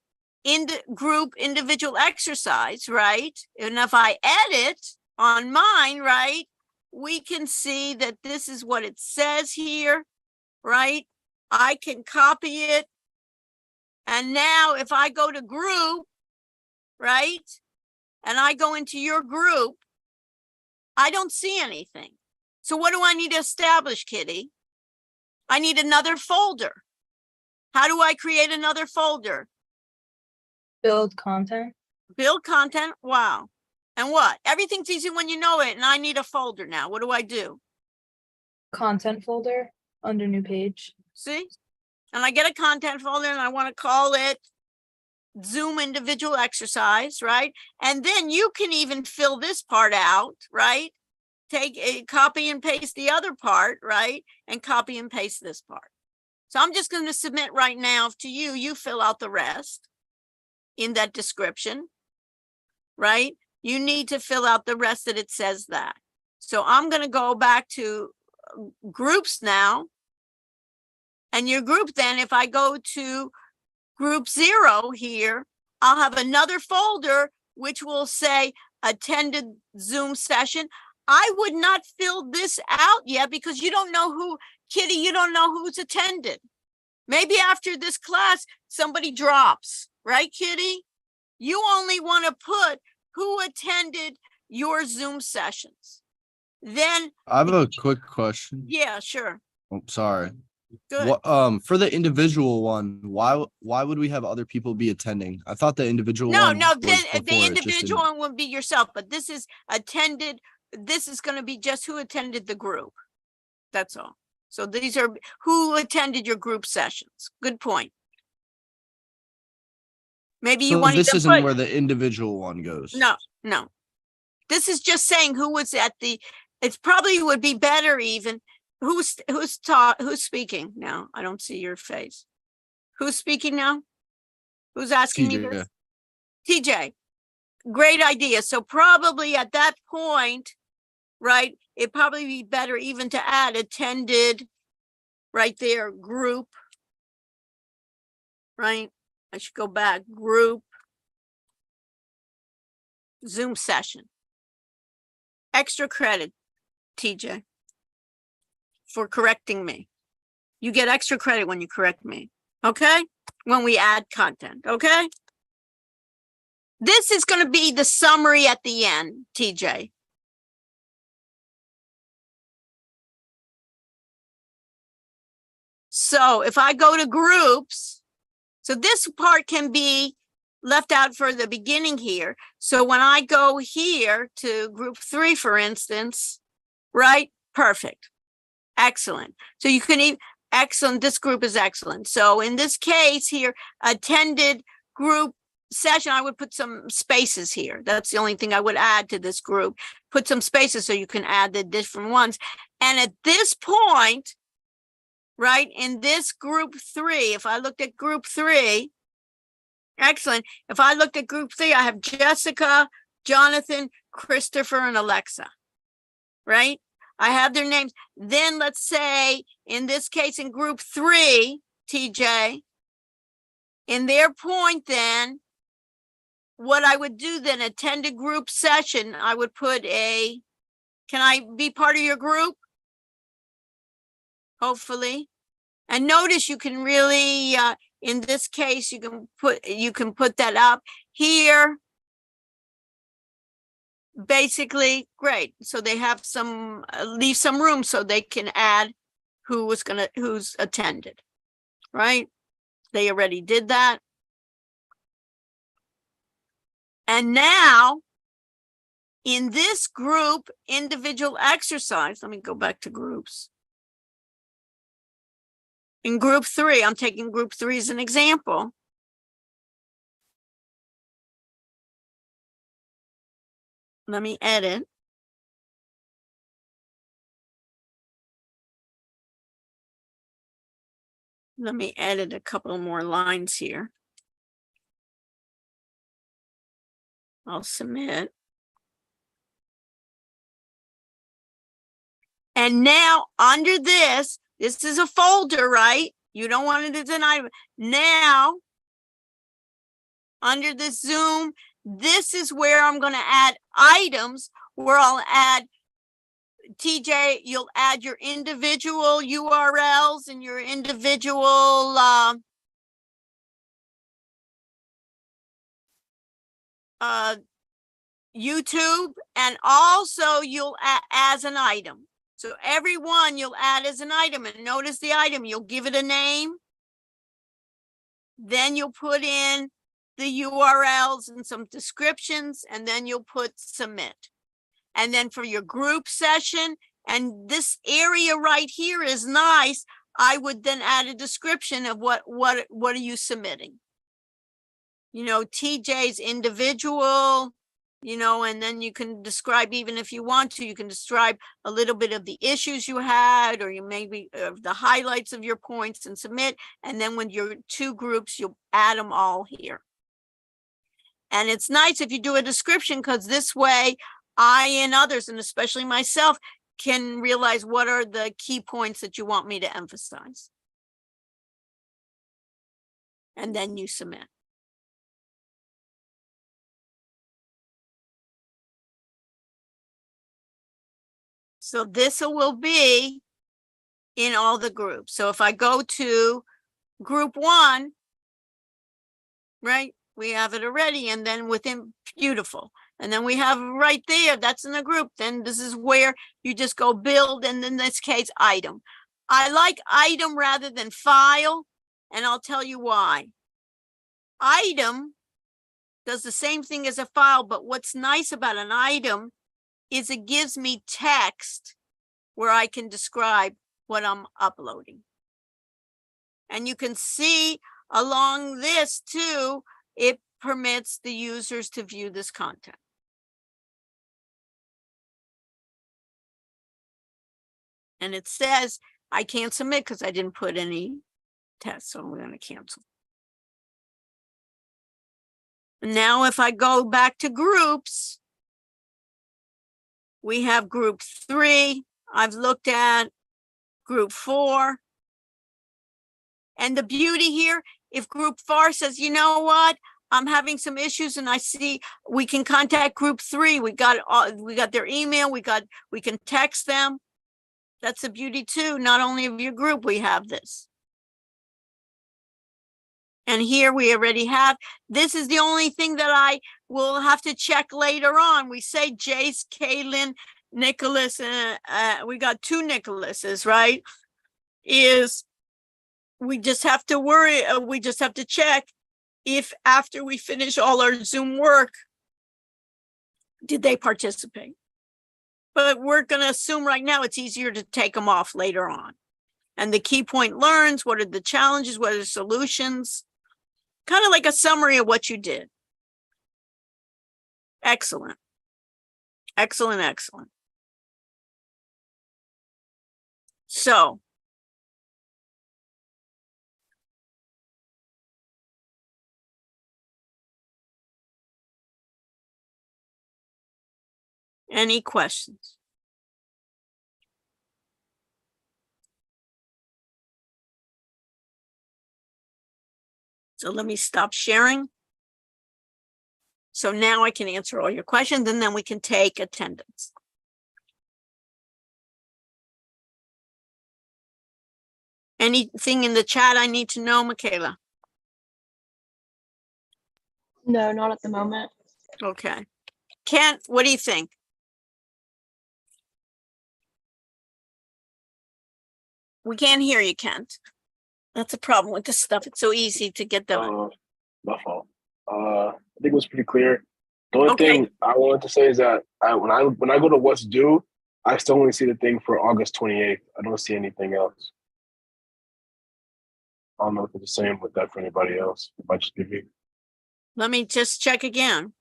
group individual exercise, right? And if I edit on mine, right, we can see that this is what it says here, right? I can copy it. And now if I go to group, right, and I go into your group, I don't see anything. So what do I need to establish, Kitty? I need another folder. How do I create another folder? Build content. Build content. Wow. And what? Everything's easy when you know it. And I need a folder now. What do I do? Content folder under new page. See? And I get a content folder and I want to call it Zoom individual exercise, right? And then you can even fill this part out, right? Take a copy and paste the other part, right? And copy and paste this part. So I'm just going to submit right now to you. You fill out the rest in that description, right? You need to fill out the rest that it says that. So I'm going to go back to groups now. And your group then, if I go to group 0 here, I'll have another folder which will say attended Zoom session. I would not fill this out yet because you don't know who, Kitty, you don't know who's attended. Maybe after this class, somebody drops, right, Kitty? You only want to put who attended your Zoom sessions. Then, I have a quick question. yeah, sure, Oh, sorry. good. What for the individual one, why would we have other people be attending? I thought the individual No, one no, was the before, it just individual didn't- one would be yourself, but this is attended, this is gonna be just who attended the group. That's all. So these are who attended your group sessions. Good point. Maybe you So want this to isn't put, where the individual one goes. no, no. This is just saying who was at the, it's probably would be better even, who's speaking now? I don't see your face. Who's speaking now? Who's asking me TJ. this? TJ, great idea. So probably at that point, right, it'd probably be better even to add attended right there, group. Right? I should go back, group. Zoom session. Extra credit, TJ, for correcting me. You get extra credit when you correct me, okay? When we add content, okay? This is going to be the summary at the end, TJ. So if I go to groups, so this part can be left out for the beginning here. So when I go here to group 3, for instance, right? Perfect. Excellent. So you can even, excellent. This group is excellent. So in this case here, attended group session, I would put some spaces here. That's the only thing I would add to this group. Put some spaces so you can add the different ones. And at this point, right, in this group 3, if I looked at group 3, excellent. If I looked at group 3, I have Jessica, Jonathan, Christopher, and Alexa, right? I have their names. Then let's say in this case, in group 3, TJ, in their point then, what I would do then, attend a group session, I would put a, can I be part of your group? Hopefully. And notice you can really, in this case, you can put that up here. Basically, great. So they have some, leave some room so they can add who's attended, right? They already did that. And now in this group, individual exercise, let me go back to groups. In group 3, I'm taking group 3 as an example. Let me edit. Let me edit a couple more lines here. I'll submit. And now under this is a folder, right? You don't want it as an item. Now, under this Zoom, this is where I'm going to add items where I'll add, TJ, you'll add your individual URLs and your individual YouTube, and also you'll add as an item. So every one you'll add as an item, and notice the item, you'll give it a name. Then you'll put in the URLs and some descriptions, and then you'll put submit. And then for your group session, and this area right here is nice, I would then add a description of what are you submitting? You know, TJ's individual, you know, and then you can describe, even if you want to, you can describe a little bit of the issues you had, or you maybe the highlights of your points and submit. And then when your 2 groups, you'll add them all here. And it's nice if you do a description, because this way I and others, and especially myself, can realize what are the key points that you want me to emphasize. And then you submit. So this will be in all the groups. So if I go to group 1, right, we have it already, and then within, beautiful. And then we have right there, that's in the group. Then this is where you just go build, and in this case, item. I like item rather than file, and I'll tell you why. Item does the same thing as a file, but what's nice about an item is it gives me text where I can describe what I'm uploading. And you can see along this too, it permits the users to view this content. And it says I can't submit because I didn't put any tests, so we're going to cancel. Now, if I go back to groups, we have group 3. I've looked at group 4. And the beauty here, if group 4 says, you know what, I'm having some issues and I see we can contact group 3. We got their email. We can text them. That's the beauty too. Not only of your group, we have this. And here we already have, this is the only thing that I will have to check later on. We say Jace, Kaylin, Nicholas, we got 2 Nicholases, right? Is we just have to worry, we just have to check if after we finish all our Zoom work, did they participate? But we're going to assume right now it's easier to take them off later on. And the key point learns, what are the challenges, what are the solutions? Kind of like a summary of what you did. Excellent. Excellent, excellent. So, any questions? So let me stop sharing. So now I can answer all your questions and then we can take attendance. Anything in the chat I need to know, Michaela? No, not at the moment. Okay. Kent, what do you think? We can't hear you, Kent. That's a problem with this stuff. It's so easy to get them. My fault. I think it was pretty clear. The only Okay. thing I wanted to say is that when I go to what's due, I still only see the thing for August 28th. I don't see anything else. I don't know if it's the same with that for anybody else. It might just be me. Let me just check again.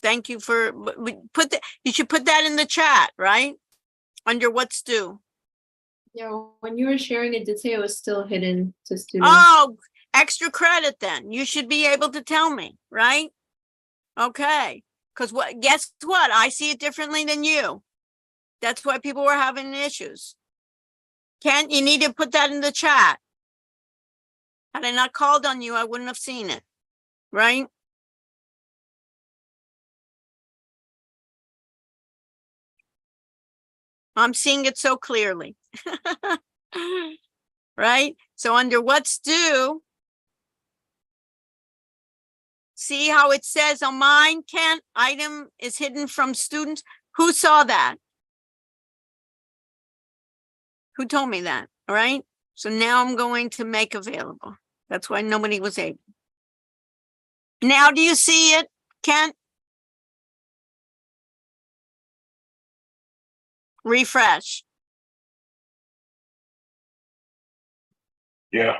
Thank you for you should put that in the chat, right? Under what's due. Yeah, when you were sharing, it did say it was still hidden to students. Oh, extra credit then. You should be able to tell me, right? Okay. Because guess what? I see it differently than you. That's why people were having issues. Kent, you need to put that in the chat. Had I not called on you, I wouldn't have seen it, right? I'm seeing it so clearly. Right? So under what's due, see how it says on mine, Kent, item is hidden from students. Who saw that? Who told me that? All right. So now I'm going to make available. That's why nobody was able. Now do you see it, Kent? Refresh. Yeah.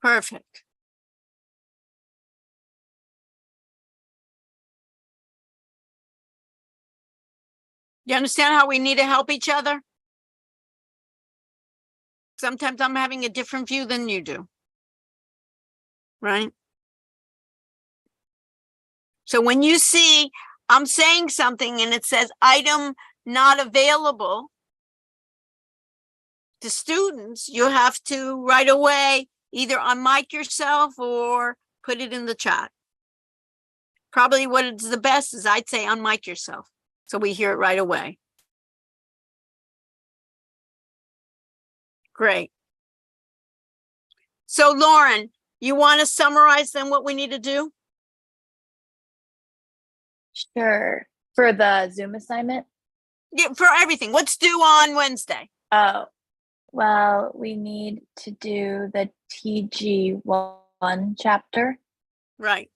Perfect. You understand how we need to help each other? Sometimes I'm having a different view than you do. Right? So when you see I'm saying something and it says item not available to students, you have to right away either unmic yourself or put it in the chat. Probably what is the best is I'd say unmic yourself so we hear it right away. Great. So Lauren, you want to summarize then what we need to do? Sure. For the Zoom assignment? Yeah, for everything. What's due on Wednesday? Oh, well, we need to do the TG1 chapter Right,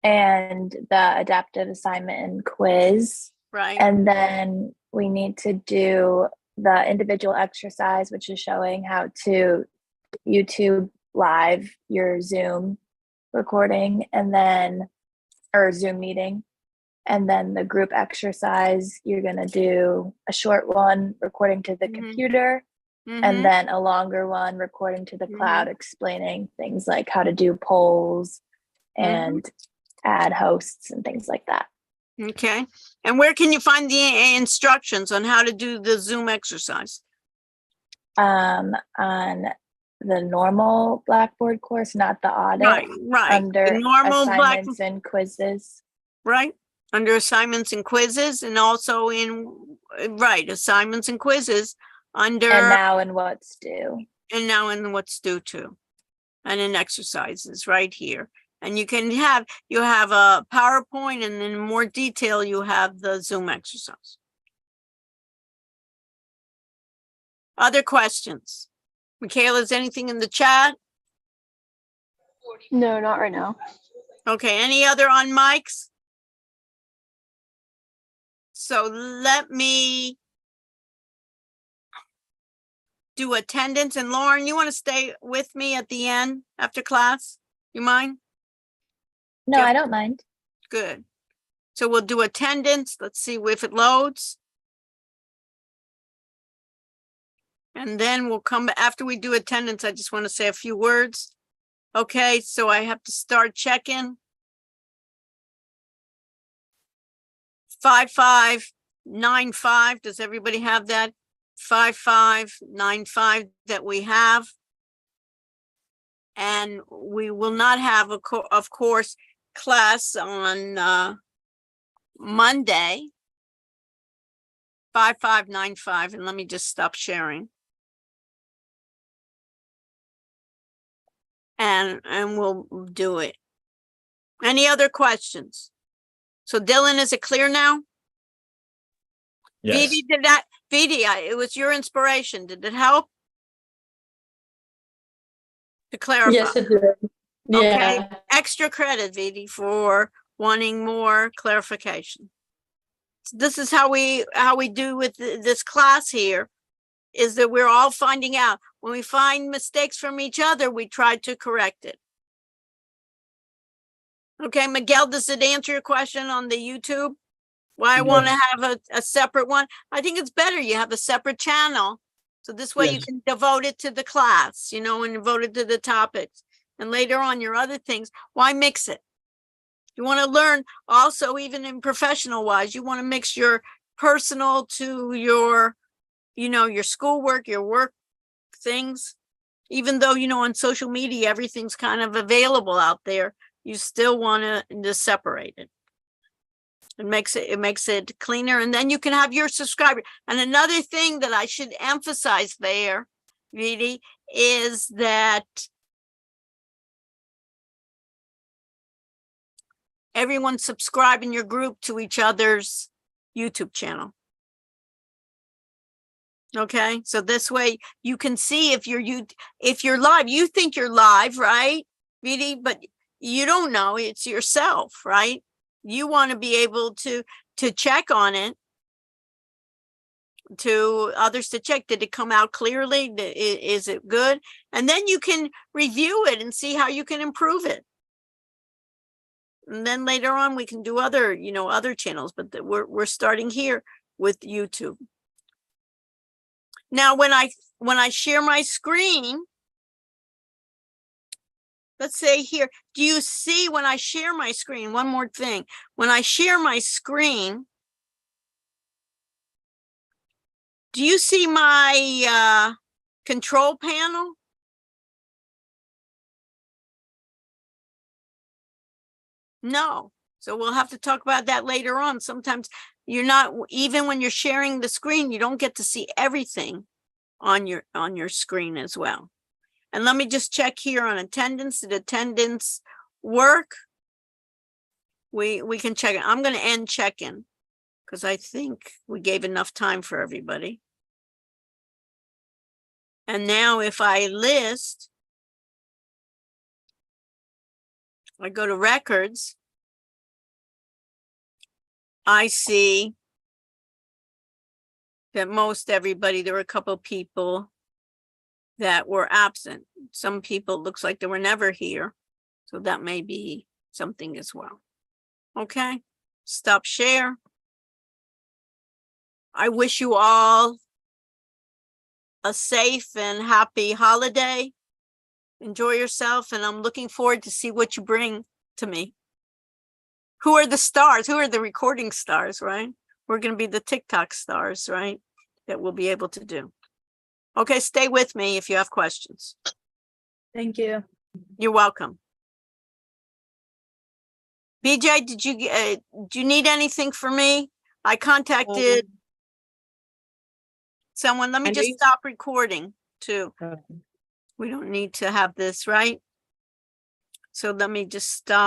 and the adaptive assignment and quiz. right. And then we need to do the individual exercise, which is showing how to YouTube live your Zoom recording and then, or Zoom meeting. And then the group exercise, you're going to do a short one recording to the Mhm. computer Mhm. and then a longer one recording to the cloud, explaining things like how to do polls and add hosts and things like that. Okay. And where can you find the instructions on how to do the Zoom exercise? On the normal Blackboard course, not the audit, Right, right. under The normal Black, assignments and quizzes. right? Under assignments and quizzes and also in, right, assignments and quizzes under, And now in what's due. and now in what's due to. And in exercises right here. And you can have, you have a PowerPoint and then in more detail, you have the Zoom exercise. Other questions? Michaela, is anything in the chat? No, not right now. Okay, any other on mics? So let me do attendance. And Lauren, you want to stay with me at the end after class? You mind? No, Yep. I don't mind. Good. So we'll do attendance. Let's see if it loads. And then we'll come, after we do attendance, I just want to say a few words. Okay, so I have to start checking. 5595, does everybody have that? 5595 that we have. And we will not have, of course, class on Monday. 5595, and let me just stop sharing. And we'll do it. Any other questions? So Dylan, is it clear now? Yes. Vidi, did that, Vidi, it was your inspiration. Did it help? To clarify. Yes, it did. Okay, Yeah. extra credit, Vidi, for wanting more clarification. So this is how we do with this class here, is that we're all finding out. When we find mistakes from each other, we try to correct it. Okay, Miguel, does it answer your question on the YouTube? Why I want to have a separate one? I think it's better you have a separate channel. So this way you Yes. can devote it to the class, you know, and devote it to the topics. And later on your other things, why mix it? You want to learn also, even in professional wise, you want to mix your personal to your, you know, your schoolwork, your work things. Even though, you know, on social media, everything's kind of available out there, you still want to separate it. It makes it cleaner, and then you can have your subscriber. And another thing that I should emphasize there, really, is that everyone subscribe in your group to each other's YouTube channel. Okay, so this way you can see if you're live. You think you're live, right, Vidi? But you don't know, it's yourself, right? You want to be able to check on it, to others to check, did it come out clearly? Is it good? And then you can review it and see how you can improve it. And then later on we can do other, you know, other channels, but we're starting here with YouTube. Now, when I share my screen, let's say here, do you see when I share my screen? One more thing. When I share my screen, do you see my control panel? No. So we'll have to talk about that later on. Sometimes you're not, even when you're sharing the screen, you don't get to see everything on your screen as well. And let me just check here on attendance. Did attendance work? We can check it. I'm going to end check-in because I think we gave enough time for everybody. And now if I list, I go to records, I see that most everybody, there were a couple of people that were absent. Some people, looks like they were never here. So that may be something as well. Okay, stop share. I wish you all a safe and happy holiday. Enjoy yourself, and I'm looking forward to see what you bring to me. Who are the stars? Who are the recording stars, right? We're going to be the TikTok stars, right? That we'll be able to do. Okay, stay with me if you have questions. Thank you. You're welcome. BJ, do you need anything from me? I contacted someone. Let me I know just you- stop recording too. Okay. We don't need to have this, right? So let me just stop.